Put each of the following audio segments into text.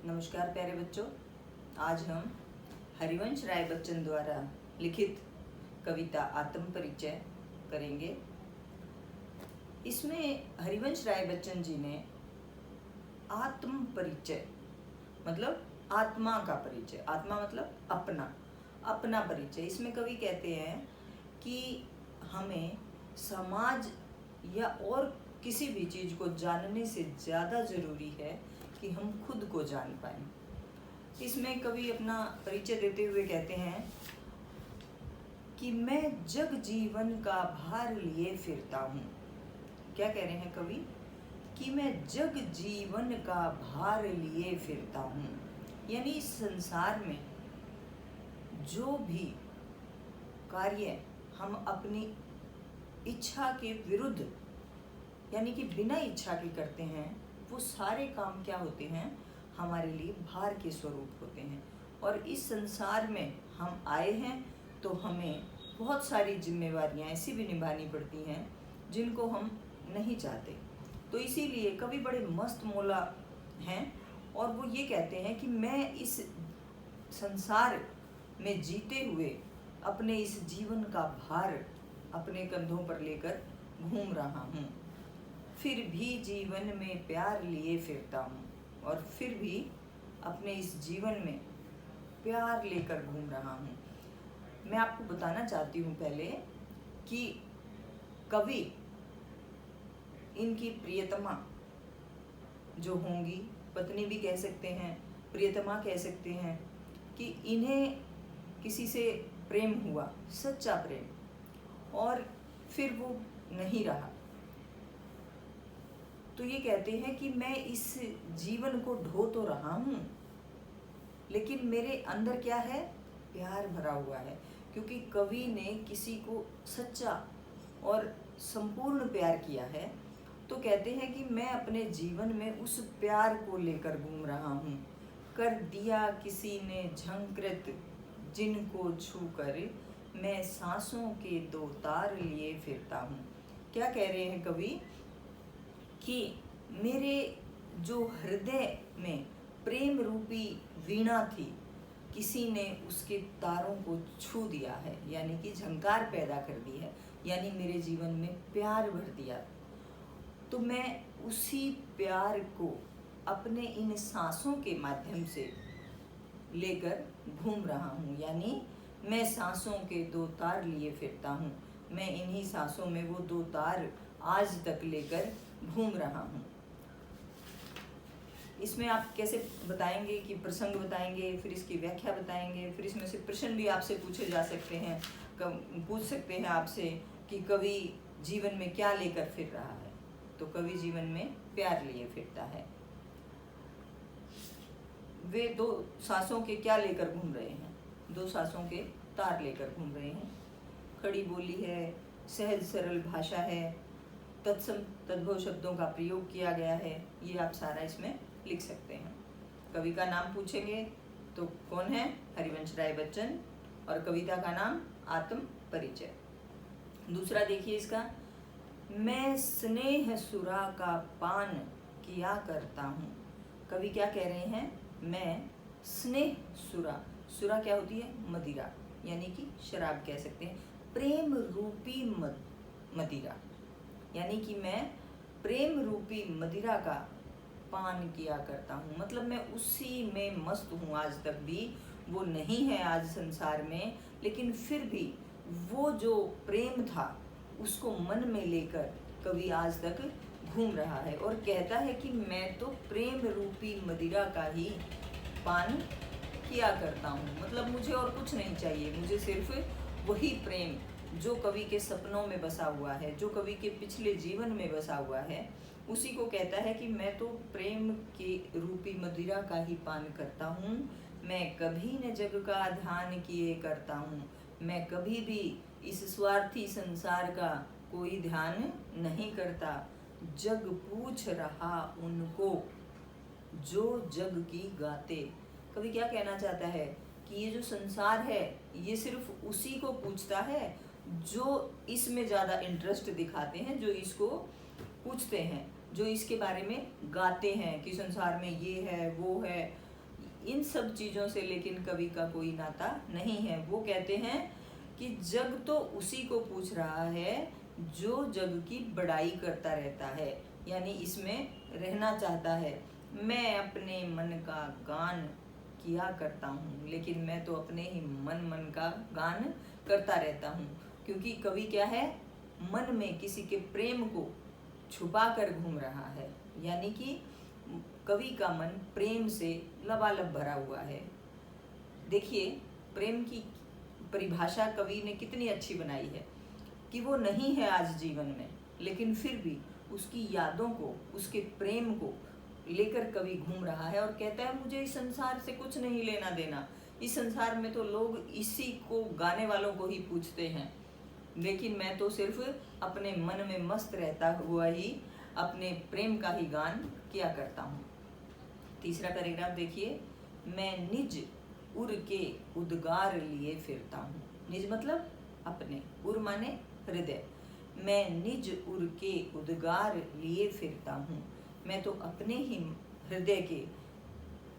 नमस्कार प्यारे बच्चों। आज हम हरिवंश राय बच्चन द्वारा लिखित कविता आत्म परिचय करेंगे। इसमें हरिवंश राय बच्चन जी ने आत्म परिचय मतलब आत्मा का परिचय, आत्मा मतलब अपना परिचय। इसमें कवि कहते हैं कि हमें समाज या और किसी भी चीज़ को जानने से ज़्यादा ज़रूरी है कि हम खुद को जान पाएं। इसमें कवि अपना परिचय देते हुए कहते हैं कि मैं जग जीवन का भार लिए फिरता हूँ। क्या कह रहे हैं कवि? कि मैं जग जीवन का भार लिए फिरता हूँ, यानी इस संसार में जो भी कार्य हम अपनी इच्छा के विरुद्ध यानी कि बिना इच्छा के करते हैं, वो सारे काम क्या होते हैं? हमारे लिए भार के स्वरूप होते हैं। और इस संसार में हम आए हैं तो हमें बहुत सारी जिम्मेवारियां ऐसी भी निभानी पड़ती हैं जिनको हम नहीं चाहते। तो इसीलिए कवि बड़े मस्त मौला हैं और वो ये कहते हैं कि मैं इस संसार में जीते हुए अपने इस जीवन का भार अपने कंधों पर लेकर घूम रहा हूँ, फिर भी जीवन में प्यार लिए फिरता हूँ, और फिर भी अपने इस जीवन में प्यार लेकर घूम रहा हूँ। मैं आपको बताना चाहती हूँ पहले कि कवि इनकी प्रियतमा जो होंगी, पत्नी भी कह सकते हैं, प्रियतमा कह सकते हैं, कि इन्हें किसी से प्रेम हुआ, सच्चा प्रेम, और फिर वो नहीं रहा। तो ये कहते हैं कि मैं इस जीवन को ढो तो रहा हूँ, लेकिन मेरे अंदर क्या है? प्यार भरा हुआ है। क्योंकि कवि ने किसी को सच्चा और संपूर्ण प्यार किया है, तो कहते हैं कि मैं अपने जीवन में उस प्यार को लेकर घूम रहा हूँ। कर दिया किसी ने झंकृत जिनको छू कर, मैं सांसों के दो तार लिए फिरता हूँ। क्या कह रहे हैं कवि? कि मेरे जो हृदय में प्रेम रूपी वीणा थी, किसी ने उसके तारों को छू दिया है, यानी कि झंकार पैदा कर दी है, यानी मेरे जीवन में प्यार भर दिया। तो मैं उसी प्यार को अपने इन सांसों के माध्यम से लेकर घूम रहा हूँ, यानी मैं सांसों के दो तार लिए फिरता हूँ। मैं इन्हीं सांसों में वो दो तार आज तक लेकर घूम रहा हूँ। इसमें आप कैसे बताएंगे कि प्रसंग बताएंगे, फिर इसकी व्याख्या बताएंगे, फिर इसमें से प्रश्न भी आपसे पूछे जा सकते हैं। पूछ सकते हैं आपसे कि कवि जीवन में क्या लेकर फिर रहा है। तो कवि जीवन में प्यार लिए फिरता है। वे दो सांसों के क्या लेकर घूम रहे हैं? दो सांसों के तार लेकर घूम रहे हैं। खड़ी बोली है, सहज सरल भाषा है, तत्सम तद्भव शब्दों का प्रयोग किया गया है। ये आप सारा इसमें लिख सकते हैं। कवि का नाम पूछेंगे तो कौन है? हरिवंश राय बच्चन, और कविता का नाम आत्म परिचय। दूसरा देखिए इसका, मैं स्नेह सुरा का पान किया करता हूँ। कवि क्या कह रहे हैं? मैं स्नेह सुरा, सुरा क्या होती है? मदिरा, यानी कि शराब कह सकते हैं। प्रेम रूपी मदिरा, यानी कि मैं प्रेम रूपी मदिरा का पान किया करता हूँ। मतलब मैं उसी में मस्त हूँ आज तक भी। वो नहीं है आज संसार में, लेकिन फिर भी वो जो प्रेम था उसको मन में लेकर कवि आज तक घूम रहा है और कहता है कि मैं तो प्रेम रूपी मदिरा का ही पान किया करता हूँ। मतलब मुझे और कुछ नहीं चाहिए, मुझे सिर्फ वही प्रेम जो कवि के सपनों में बसा हुआ है, जो कवि के पिछले जीवन में बसा हुआ है, उसी को कहता है कि मैं तो प्रेम के रूपी मदिरा का ही पान करता हूँ। मैं कभी न जग का ध्यान किए करता हूँ। मैं कभी भी इस स्वार्थी संसार का कोई ध्यान नहीं करता। जग पूछ रहा उनको जो जग की गाते। कवि क्या कहना चाहता है? कि ये जो संसार है ये सिर्फ उसी को पूछता है जो इसमें ज़्यादा इंटरेस्ट दिखाते हैं, जो इसको पूछते हैं, जो इसके बारे में गाते हैं कि संसार में ये है वो है, इन सब चीज़ों से लेकिन कवि का कोई नाता नहीं है। वो कहते हैं कि जग तो उसी को पूछ रहा है जो जग की बड़ाई करता रहता है, यानी इसमें रहना चाहता है। मैं अपने मन का गान किया करता हूँ, लेकिन मैं तो अपने ही मन का गान करता रहता हूँ। क्योंकि कवि क्या है, मन में किसी के प्रेम को छुपा कर घूम रहा है, यानी कि कवि का मन प्रेम से लबालब भरा हुआ है। देखिए, प्रेम की परिभाषा कवि ने कितनी अच्छी बनाई है कि वो नहीं है आज जीवन में, लेकिन फिर भी उसकी यादों को, उसके प्रेम को लेकर कवि घूम रहा है और कहता है मुझे इस संसार से कुछ नहीं लेना देना। इस संसार में तो लोग इसी को गाने वालों को ही पूछते हैं, लेकिन मैं तो सिर्फ अपने मन में मस्त रहता हुआ ही अपने प्रेम का ही गान किया करता हूँ। तीसरा पैराग्राफ देखिए, मैं निज उर के उद्गार लिए फिरता हूँ। निज मतलब अपने, उर माने हृदय। मैं निज उर के उद्गार लिए फिरता हूँ, मैं तो अपने ही हृदय के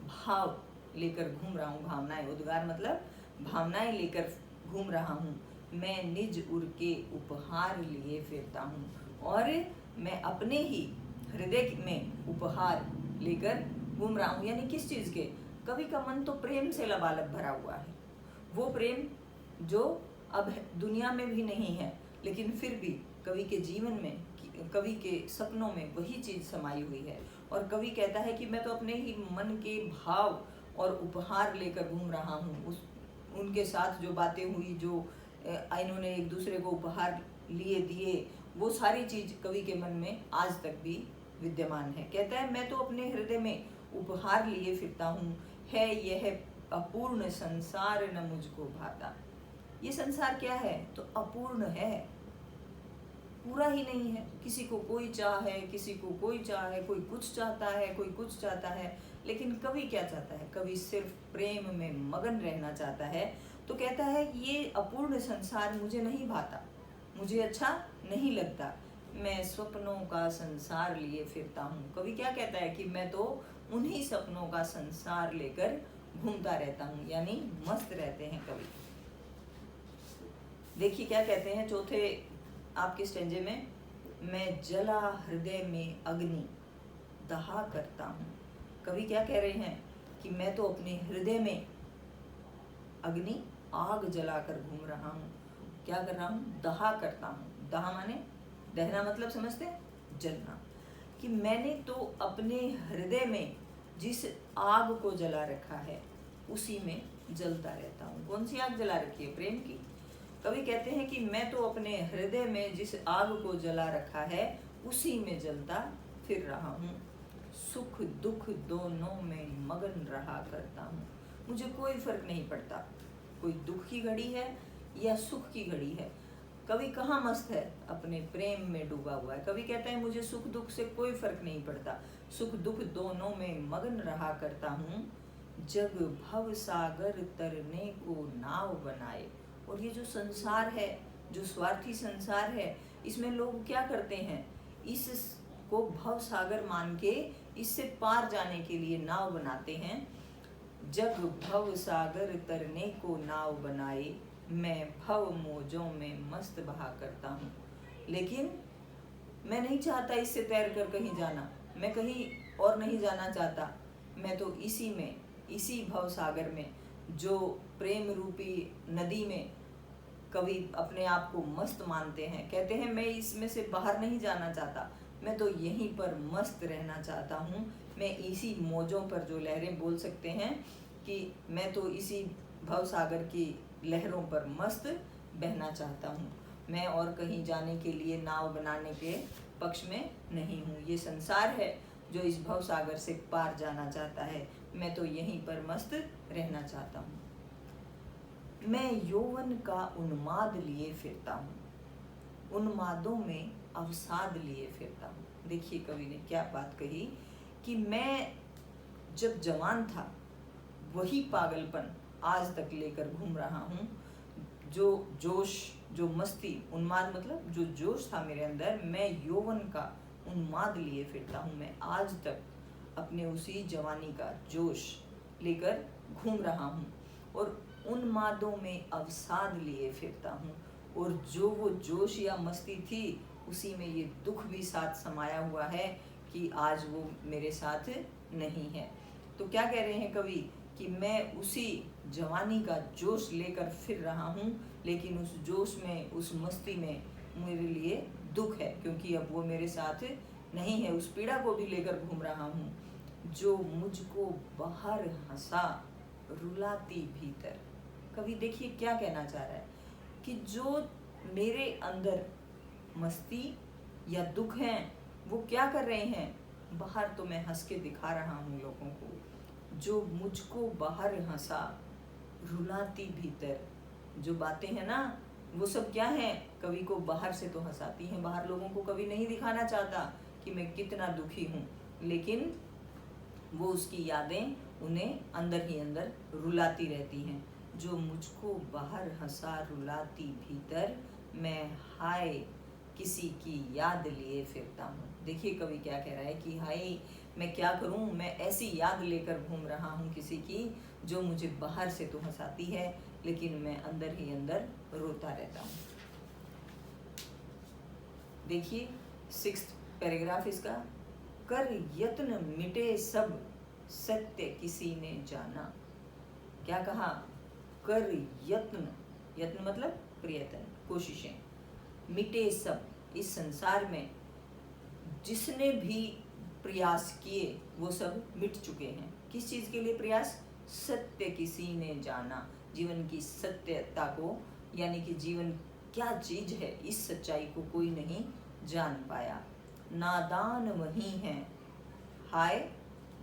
भाव लेकर घूम रहा हूँ। भावनाएं, उद्गार मतलब भावनाएं लेकर घूम रहा हूँ। मैं निज उर के उपहार लिए फिरता हूँ, और मैं अपने ही हृदय में उपहार लेकर घूम रहा हूँ। यानी किस चीज़ के? कवि का मन तो प्रेम से लबालब भरा हुआ है। वो प्रेम जो अब दुनिया में भी नहीं है, लेकिन फिर भी कवि के जीवन में, कवि के सपनों में वही चीज़ समाई हुई है। और कवि कहता है कि मैं तो अपने ही मन के भाव और उपहार लेकर घूम रहा हूँ। उनके साथ जो बातें हुई, जो इन्होंने एक दूसरे को उपहार लिए दिए, वो सारी चीज़ कवि के मन में आज तक भी विद्यमान है। कहता है मैं तो अपने हृदय में उपहार लिए फिरता हूँ, है यह अपूर्ण संसार न मुझको भाता। ये संसार क्या है? तो अपूर्ण है, पूरा ही नहीं है। किसी को कोई चाह है, किसी को कोई चाह है, कोई कुछ चाहता है, कोई कुछ चाहता है, लेकिन कवि क्या चाहता है? कवि सिर्फ प्रेम में मगन रहना चाहता है। तो कहता है कि ये अपूर्ण संसार मुझे नहीं भाता, मुझे अच्छा नहीं लगता, मैं सपनों का संसार लिए फिरता हूँ। कवि क्या कहता है कि मैं तो उन्हीं सपनों का संसार लेकर घूमता रहता हूँ, यानी मस्त रहते हैं कवि। देखिए क्या कहते हैं चौथे आपके स्टेंजे में, मैं जला हृदय में अग्नि दहा करता हूँ। कवि क्या कह रहे हैं कि मैं तो अपने हृदय में अग्नि, आग जलाकर घूम रहा हूँ। क्या कर रहा हूँ? दहा करता हूँ। दहा माने दहना, मतलब समझते हैं? जलना। कि मैंने तो अपने हृदय में जिस आग को जला रखा है उसी में जलता रहता हूँ। कौन सी आग जला रखी है? प्रेम की। कवि कहते हैं कि मैं तो अपने हृदय में जिस आग को जला रखा है उसी में जलता फिर रहा हूँ। सुख दुख दोनों में मगन रहा करता हूँ। मुझे कोई फर्क नहीं पड़ता, कोई दुख की घड़ी है या सुख की घड़ी है। कवि कहाँ मस्त है? अपने प्रेम में डूबा हुआ है। कवि कहता है मुझे सुख दुख से कोई फर्क नहीं पड़ता, सुख दुख दोनों में मगन रहा करता हूँ। जग भव सागर तरने को नाव बनाए। और ये जो संसार है, जो स्वार्थी संसार है, इसमें लोग क्या करते हैं? इसको भव सागर मान के इससे पार जाने के लिए नाव बनाते हैं। जग भव सागर तरने को नाव बनाए, मैं भव मोजों में मस्त बहा करता हूँ। लेकिन मैं नहीं चाहता इससे तैर कर कहीं जाना, मैं कहीं और नहीं जाना चाहता। मैं तो इसी में, इसी भव सागर में, जो प्रेम रूपी नदी में कवि अपने आप को मस्त मानते हैं, कहते हैं मैं इसमें से बाहर नहीं जाना चाहता, मैं तो यहीं पर मस्त रहना चाहता हूँ। मैं इसी मौजों पर, जो लहरें बोल सकते हैं कि मैं तो इसी भव सागर की लहरों पर मस्त बहना चाहता हूँ। मैं और कहीं जाने के लिए नाव बनाने के पक्ष में नहीं हूँ। ये संसार है जो इस भव सागर से पार जाना चाहता है, मैं तो यहीं पर मस्त रहना चाहता हूँ। मैं यौवन का उन्माद लिए फिरता हूँ, उन्मादों में अवसाद लिए फिरता हूँ। देखिए कवि ने क्या बात कही कि मैं जब जवान था वही पागलपन आज तक लेकर घूम रहा हूँ। जो जोश, जो मस्ती, उन्माद मतलब जो जोश था मेरे अंदर, मैं यौवन का उन्माद लिए फिरता हूँ। मैं आज तक अपने उसी जवानी का जोश लेकर घूम रहा हूँ और उन्मादों में अवसाद लिए फिरता हूँ। और जो वो जोश या मस्ती थी उसी में ये दुख भी साथ समाया हुआ है कि आज वो मेरे साथ नहीं है। तो क्या कह रहे हैं कवि कि मैं उसी जवानी का जोश लेकर फिर रहा हूँ, लेकिन उस जोश में, उस मस्ती में मेरे लिए दुख है, क्योंकि अब वो मेरे साथ नहीं है। उस पीड़ा को भी लेकर घूम रहा हूँ जो मुझको बाहर हंसा रुलाती भीतर। कवि देखिए क्या कहना चाह रहा है कि जो मेरे अंदर मस्ती या दुख हैं वो क्या कर रहे हैं, बाहर तो मैं हंस के दिखा रहा हूँ लोगों को, जो मुझको बाहर हंसा रुलाती भीतर। जो बातें हैं ना वो सब क्या हैं, कवि को बाहर से तो हंसाती हैं, बाहर लोगों को कवि नहीं दिखाना चाहता कि मैं कितना दुखी हूँ, लेकिन वो उसकी यादें उन्हें अंदर ही अंदर रुलाती रहती हैं। जो मुझको बाहर हंसा रुलाती भीतर, मैं हाय किसी की याद लिए फिरता हूँ। देखिए कवि क्या कह रहा है कि हाय मैं क्या करूँ, मैं ऐसी याद लेकर घूम रहा हूँ किसी की जो मुझे बाहर से तो हंसाती है, लेकिन मैं अंदर ही अंदर रोता रहता हूँ। देखिए 6th पैराग्राफ इसका, कर यत्न मिटे सब सत्य किसी ने जाना। क्या कहा, कर यत्न, यत्न मतलब प्रयत्न, कोशिशें, मिटे सब, इस संसार में जिसने भी प्रयास किए वो सब मिट चुके हैं। किस चीज के लिए प्रयास, सत्य किसी ने जाना, जीवन की सत्यता को, यानी कि जीवन क्या चीज है इस सच्चाई को कोई नहीं जान पाया। नादान वही है हाय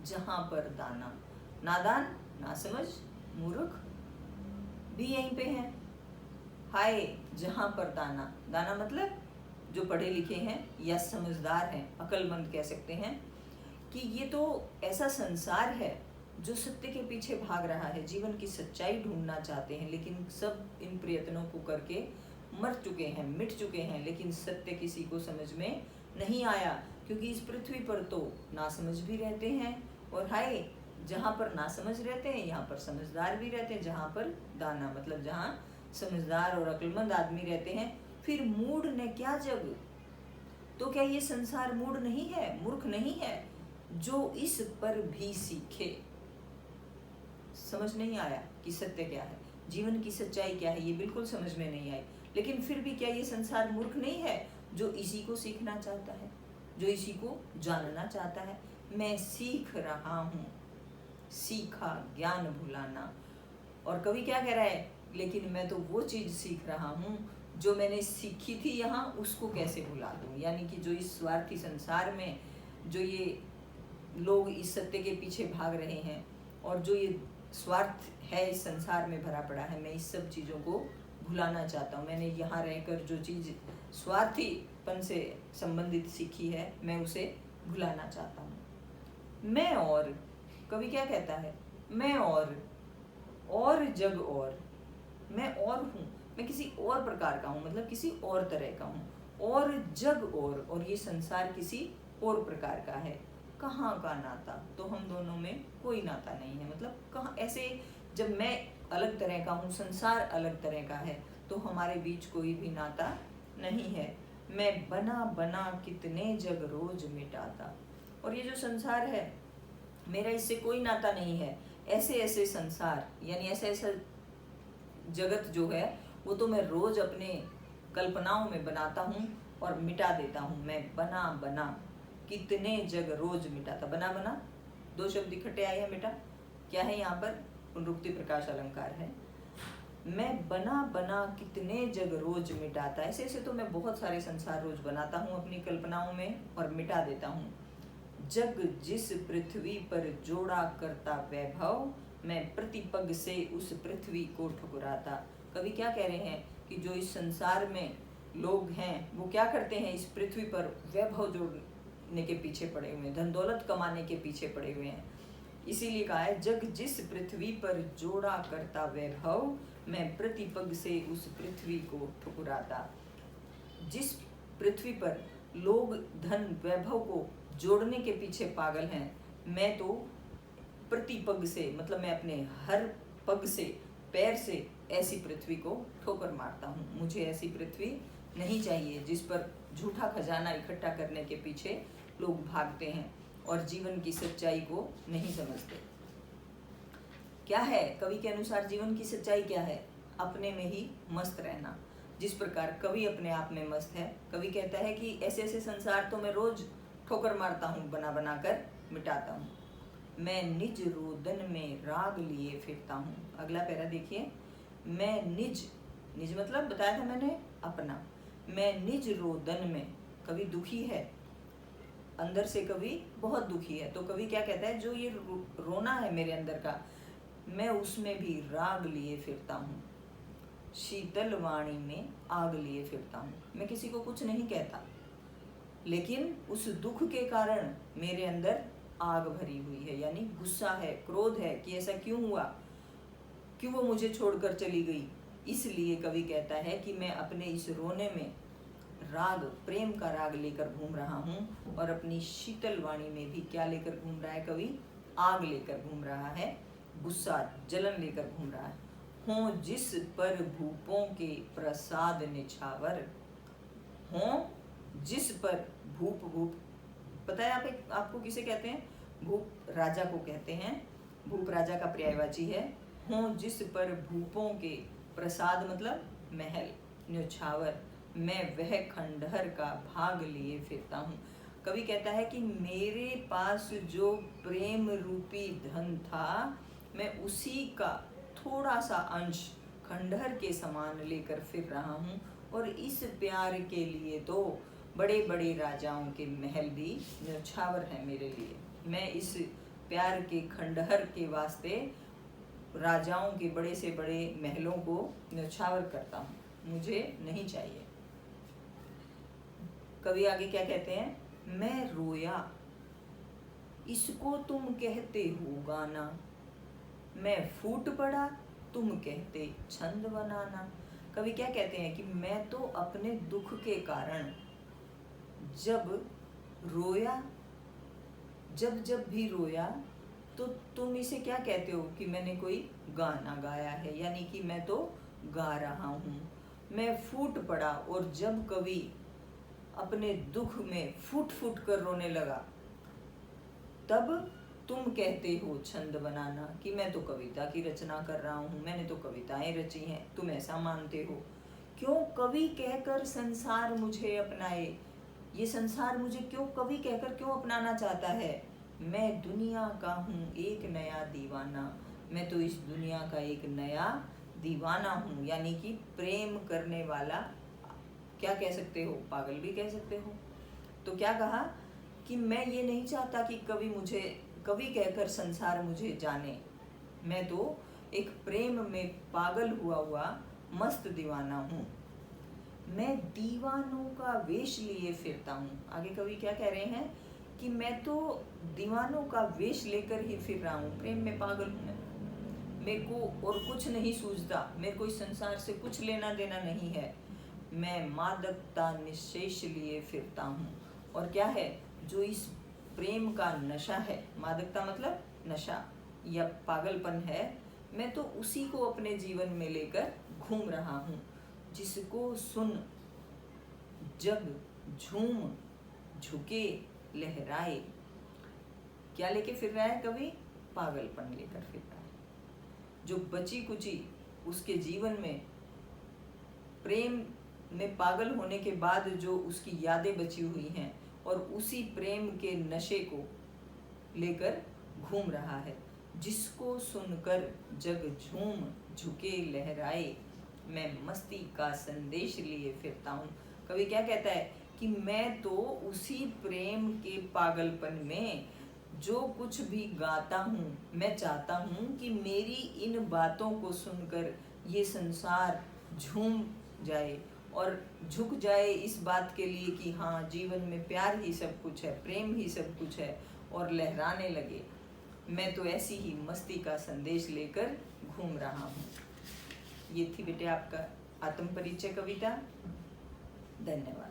जहां पर दाना, नादान ना समझ, मूर्ख भी यहीं पे है, हाय जहां पर दाना, दाना मतलब जो पढ़े लिखे हैं या समझदार हैं, अक्लमंद कह सकते हैं, कि ये तो ऐसा संसार है जो सत्य के पीछे भाग रहा है, जीवन की सच्चाई ढूंढना चाहते हैं, लेकिन सब इन प्रयत्नों को करके मर चुके हैं, मिट चुके हैं, लेकिन सत्य किसी को समझ में नहीं आया, क्योंकि इस पृथ्वी पर तो नासमझ भी रहते हैं, और हाय जहाँ पर नासमझ रहते हैं यहाँ पर समझदार भी रहते हैं, जहाँ पर दाना मतलब जहाँ समझदार और अक्लमंद आदमी रहते हैं। फिर मूढ़ ने क्या जग, तो क्या ये संसार मूढ़ नहीं है, मूर्ख नहीं है, जो इस पर भी सीखे। समझ नहीं आया कि सत्य क्या है, जीवन की सच्चाई क्या है, ये बिल्कुल समझ में नहीं आई, लेकिन फिर भी क्या ये संसार मूर्ख नहीं है जो इसी को सीखना चाहता है, जो इसी को जानना चाहता है। मैं सीख रहा हूँ, सीखा ज्ञान भुलाना। और कवि क्या कह रहा है, लेकिन मैं तो वो चीज सीख रहा हूँ जो मैंने सीखी थी यहाँ, उसको कैसे भुला दूँ। यानी कि जो इस स्वार्थी संसार में जो ये लोग इस सत्य के पीछे भाग रहे हैं और जो ये स्वार्थ है इस संसार में भरा पड़ा है, मैं इस सब चीज़ों को भुलाना चाहता हूँ। मैंने यहाँ रहकर जो चीज़ स्वार्थीपन से संबंधित सीखी है मैं उसे भुलाना चाहता हूँ। मैं और, कवि क्या कहता है, मैं और जग और, मैं और हूँ, मैं किसी और प्रकार का हूँ, मतलब किसी और तरह का हूँ, और जग और ये संसार किसी और प्रकार का है। कहाँ का नाता, तो हम दोनों में कोई नाता नहीं है, मतलब कहाँ ऐसे, जब मैं अलग तरह का हूँ, संसार अलग तरह का है, तो हमारे बीच कोई भी नाता नहीं है। मैं बना बना कितने जग रोज मिटाता, और ये जो संसार है मेरा इससे कोई नाता नहीं है। ऐसे ऐसे संसार यानी ऐसा ऐसा जगत जो है वो तो मैं रोज अपने कल्पनाओं में बनाता हूँ और मिटा देता हूँ। मैं बना बना कितने जग रोज मिटाता, बना बना दो शब्द इकट्ठे आए हैं, मिटा क्या है यहाँ पर, पुनरुक्ति प्रकाश अलंकार है। मैं बना बना कितने जग रोज मिटाता, ऐसे ऐसे तो मैं बहुत सारे संसार रोज बनाता हूँ अपनी कल्पनाओं में और मिटा देता हूँ। जग जिस पृथ्वी पर जोड़ा करता वैभव, मैं प्रतिपग से उस पृथ्वी को ठुकराता। कवि क्या कह रहे हैं कि जो इस संसार में लोग हैं वो क्या करते हैं, इस पृथ्वी पर वैभव जोड़ने के पीछे पड़े हुए हैं, धन दौलत कमाने के पीछे पड़े हुए हैं। इसीलिए कहा है जग जिस पृथ्वी पर जोड़ा करता वैभव, मैं प्रतिपग से उस पृथ्वी को ठुकराता। जिस पृथ्वी पर लोग धन वैभव को जोड़ने के पीछे पागल हैं, मैं तो प्रति पग से, मतलब मैं अपने हर पग से, पैर से ऐसी पृथ्वी को ठोकर मारता हूँ। मुझे ऐसी पृथ्वी नहीं चाहिए जिस पर झूठा खजाना इकट्ठा करने के पीछे लोग भागते हैं और जीवन की सच्चाई को नहीं समझते। क्या है कवि के अनुसार जीवन की सच्चाई क्या है? अपने में ही मस्त रहना। जिस प्रकार कवि अपने आप में मस्त है, कवि कहता है कि ऐसे ऐसे संसार तो मैं रोज ठोकर मारता हूँ, बना बना कर मिटाता हूँ। मैं निज रोदन में राग लिए फिरता हूँ। अगला पैरा देखिए, मैं निज, निज मतलब बताया था मैंने अपना, मैं निज रोदन में, कवि दुखी है, अंदर से कवि बहुत दुखी है, तो कवि क्या कहता है, जो ये रोना है मेरे अंदर का, मैं उसमें भी राग लिए फिरता हूँ। शीतल वाणी में आग लिए फिरता हूँ। मैं किसी को कुछ नहीं कहता, लेकिन उस दुख के कारण मेरे अंदर आग भरी हुई है, यानी गुस्सा है, क्रोध है कि ऐसा क्यों हुआ, क्यों वो मुझे छोड़कर चली गई। इसलिए कवि कहता है कि मैं अपने इस रोने में राग, प्रेम का राग लेकर घूम रहा हूँ। और अपनी शीतल वाणी में भी क्या लेकर घूम रहा है कवि? आग लेकर घूम रहा है, गुस्सा, जलन लेकर घूम रहा है। हों जिस पर भूपों के प्रसाद निछावर, हों जिस पर, भूप, भूप पता है आपको किसे कहते हैं? भूप राजा को कहते हैं, भूप राजा का पर्यायवाची है। हों जिस पर भूपों के प्रसाद मतलब महल, न्योछावर, मैं वह खंडहर का भाग लिए फिरता हूँ। कवि कहता है कि मेरे पास जो प्रेम रूपी धन था, मैं उसी का थोड़ा सा अंश खंडहर के समान लेकर फिर रहा हूँ। और इस प्यार के लिए तो बड़े बड़े राजाओं के महल भी न्योछावर हैं मेरे लिए। मैं इस प्यार के खंडहर के वास्ते राजाओं के बड़े से बड़े महलों को न्योछावर करता हूँ, मुझे नहीं चाहिए। कवि आगे क्या कहते हैं? मैं रोया इसको तुम कहते हो गाना, मैं फूट पड़ा तुम कहते छंद बनाना। कवि क्या कहते हैं कि मैं तो अपने दुख के कारण जब रोया, जब भी रोया, तो तुम इसे क्या कहते हो कि मैंने कोई गाना गाया है, यानी कि मैं तो गा रहा हूँ। मैं फूट पड़ा, और जब कवि अपने दुख में फूट फूट कर रोने लगा, तब तुम कहते हो छंद बनाना, कि मैं तो कविता की रचना कर रहा हूँ, मैंने तो कविताएं रची हैं, तुम ऐसा मानते हो। क्यों कवि कहकर संसार मुझे अपनाए? ये संसार मुझे क्यों कवि कहकर क्यों अपनाना चाहता है? मैं दुनिया का हूँ एक नया दीवाना, मैं तो इस दुनिया का एक नया दीवाना हूँ, यानी कि प्रेम करने वाला, क्या कह सकते हो, पागल भी कह सकते हो। तो क्या कहा कि मैं ये नहीं चाहता कि कवि कहकर संसार मुझे जाने, मैं तो एक प्रेम में पागल हुआ मस्त दीवाना हूँ। मैं दीवानों का वेश लिए फिरता हूँ। आगे कवि क्या कह रहे हैं कि मैं तो दीवानों का वेश लेकर ही फिर रहा हूँ, प्रेम में पागल हूँ मैं, मेरे को और कुछ नहीं सूझता, मेरे को इस संसार से कुछ लेना देना नहीं है। मैं मादकता निशेष लिए फिरता हूँ। और क्या है, जो इस प्रेम का नशा है, मादकता मतलब नशा या पागलपन है, मैं तो उसी को अपने जीवन में लेकर घूम रहा हूँ। जिसको सुन जग झूम झुके लहराए, क्या लेके फिर रहा है कवि? पागलपन लेकर फिर रहा है। जो बची कुची उसके जीवन में प्रेम में पागल होने के बाद जो उसकी यादें बची हुई हैं, और उसी प्रेम के नशे को लेकर घूम रहा है। जिसको सुनकर जग झूम झुके लहराए, मैं मस्ती का संदेश लिए फिरता हूँ। कवि क्या कहता है कि मैं तो उसी प्रेम के पागलपन में जो कुछ भी गाता हूँ, मैं चाहता हूँ कि मेरी इन बातों को सुनकर ये संसार झूम जाए और झुक जाए इस बात के लिए कि हाँ, जीवन में प्यार ही सब कुछ है, प्रेम ही सब कुछ है, और लहराने लगे। मैं तो ऐसी ही मस्ती का संदेश लेकर घूम रहा हूँ। ये थी बेटे आपका आत्म परिचय कविता। धन्यवाद।